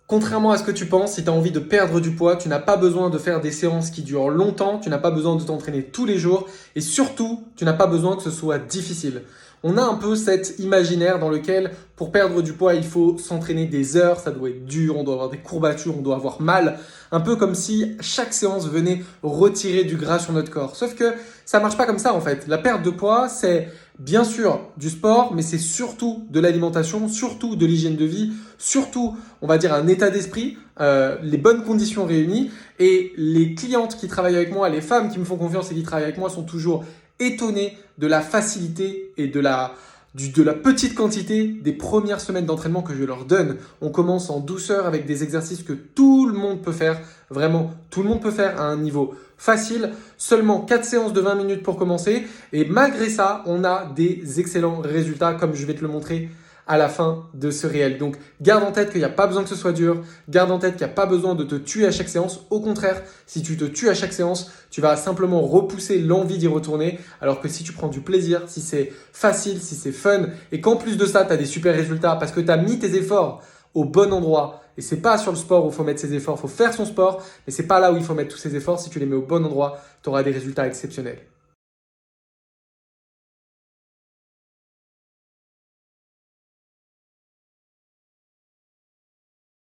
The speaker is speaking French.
Contrairement à ce que tu penses, si tu as envie de perdre du poids, tu n'as pas besoin de faire des séances qui durent longtemps, tu n'as pas besoin de t'entraîner tous les jours et surtout, tu n'as pas besoin que ce soit difficile. On a un peu cet imaginaire dans lequel pour perdre du poids, il faut s'entraîner des heures, ça doit être dur, on doit avoir des courbatures, on doit avoir mal, un peu comme si chaque séance venait retirer du gras sur notre corps. Sauf que ça marche pas comme ça en fait. La perte de poids, c'est bien sûr du sport, mais c'est surtout de l'alimentation, surtout de l'hygiène de vie, surtout, on va dire, un état d'esprit, les bonnes conditions réunies. Et les clientes qui travaillent avec moi, les femmes qui me font confiance et qui travaillent avec moi sont toujours étonnées de la facilité et de la petite quantité des premières semaines d'entraînement que je leur donne. On commence en douceur avec des exercices que tout le monde peut faire, vraiment tout le monde peut faire à un niveau facile, seulement 4 séances de 20 minutes pour commencer et malgré ça, on a des excellents résultats comme je vais te le montrer à la fin de ce réel. Donc, garde en tête qu'il n'y a pas besoin que ce soit dur. Garde en tête qu'il n'y a pas besoin de te tuer à chaque séance. Au contraire, si tu te tues à chaque séance, tu vas simplement repousser l'envie d'y retourner. Alors que si tu prends du plaisir, si c'est facile, si c'est fun, et qu'en plus de ça, tu as des super résultats parce que tu as mis tes efforts au bon endroit. Et c'est pas sur le sport où il faut mettre ses efforts. Il faut faire son sport, mais c'est pas là où il faut mettre tous ses efforts. Si tu les mets au bon endroit, tu auras des résultats exceptionnels.